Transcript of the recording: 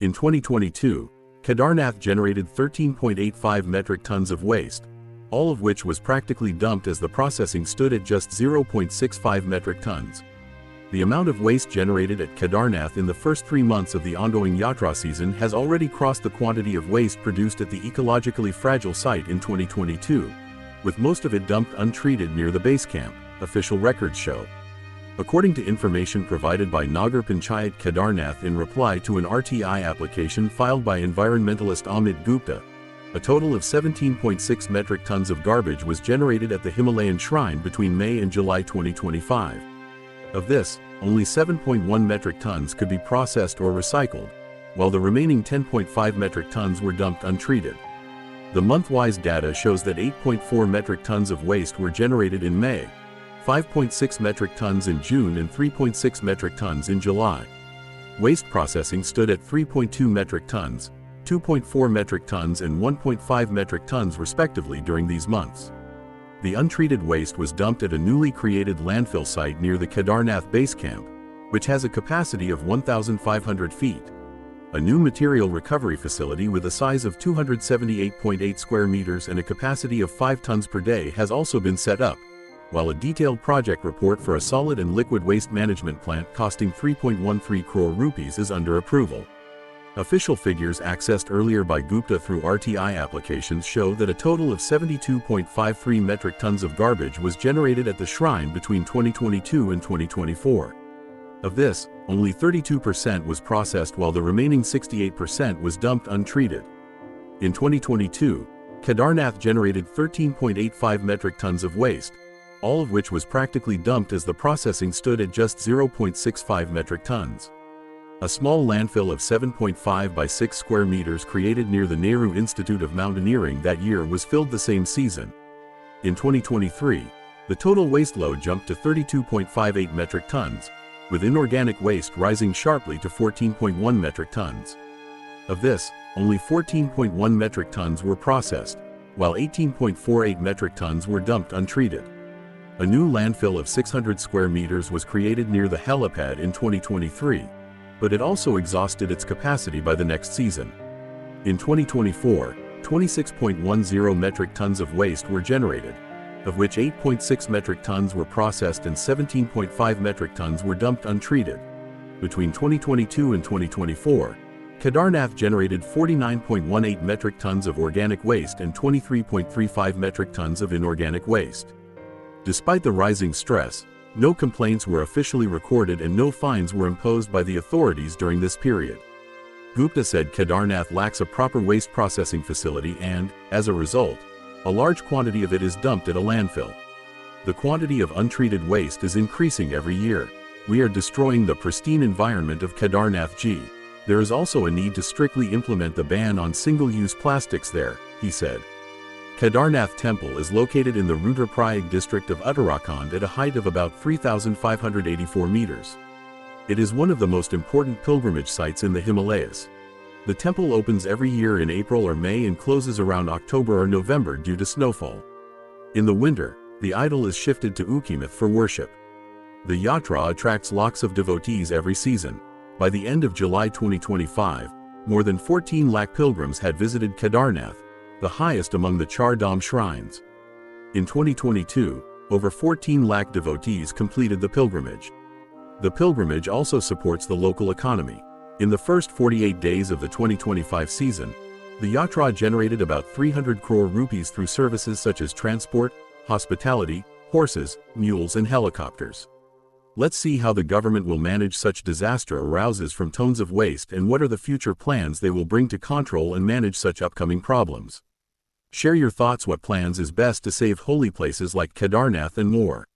In 2022, Kedarnath generated 13.85 metric tons of waste, all of which was practically dumped as the processing stood at just 0.65 metric tons. The amount of waste generated at Kedarnath in the first 3 months of the ongoing yatra season has already crossed the quantity of waste produced at the ecologically fragile site in 2022, with most of it dumped untreated near the base camp, official records show. According to information provided by Nagar Panchayat Kedarnath in reply to an RTI application filed by environmentalist Amit Gupta, a total of 17.6 metric tons of garbage was generated at the Himalayan shrine between May and July 2025. Of this, only 7.1 metric tons could be processed or recycled, while the remaining 10.5 metric tons were dumped untreated. The month-wise data shows that 8.4 metric tons of waste were generated in May, 5.6 metric tons in June and 3.6 metric tons in July. Waste processing stood at 3.2 metric tons, 2.4 metric tons and 1.5 metric tons respectively during these months. The untreated waste was dumped at a newly created landfill site near the Kedarnath base camp, which has a capacity of 1,500 feet. A new material recovery facility with a size of 278.8 square meters and a capacity of 5 tons per day has also been set up, while a detailed project report for a solid and liquid waste management plant costing 3.13 crore rupees is under approval. Official figures accessed earlier by Gupta through RTI applications show that a total of 72.53 metric tons of garbage was generated at the shrine between 2022 and 2024. Of this, only 32% was processed while the remaining 68% was dumped untreated. In 2022, Kedarnath generated 13.85 metric tons of waste, all of which was practically dumped as the processing stood at just 0.65 metric tons. A small landfill of 7.5 by 6 square meters created near the Nehru Institute of Mountaineering that year was filled the same season. In 2023, the total waste load jumped to 32.58 metric tons, with inorganic waste rising sharply to 14.1 metric tons. Of this, only 14.1 metric tons were processed, while 18.48 metric tons were dumped untreated. A new landfill of 600 square meters was created near the helipad in 2023, but it also exhausted its capacity by the next season. In 2024, 26.10 metric tons of waste were generated, of which 8.6 metric tons were processed and 17.5 metric tons were dumped untreated. Between 2022 and 2024, Kedarnath generated 49.18 metric tons of organic waste and 23.35 metric tons of inorganic waste. Despite the rising stress, no complaints were officially recorded and no fines were imposed by the authorities during this period. Gupta said Kedarnath lacks a proper waste processing facility and, as a result, a large quantity of it is dumped at a landfill. The quantity of untreated waste is increasing every year. We are destroying the pristine environment of Kedarnath G. There is also a need to strictly implement the ban on single-use plastics there, he said. Kedarnath Temple is located in the Rudraprayag district of Uttarakhand at a height of about 3,584 meters. It is one of the most important pilgrimage sites in the Himalayas. The temple opens every year in April or May and closes around October or November due to snowfall. In the winter, the idol is shifted to Ukhimath for worship. The yatra attracts lakhs of devotees every season. By the end of July 2025, more than 14 lakh pilgrims had visited Kedarnath, the highest among the Char Dham shrines. In 2022, over 14 lakh devotees completed the pilgrimage. The pilgrimage also supports the local economy. In the first 48 days of the 2025 season, the yatra generated about 300 crore rupees through services such as transport, hospitality, horses, mules and helicopters. Let's see how the government will manage such disaster arises from tons of waste and what are the future plans they will bring to control and manage such upcoming problems. Share your thoughts. What plans is best to save holy places like Kedarnath and more.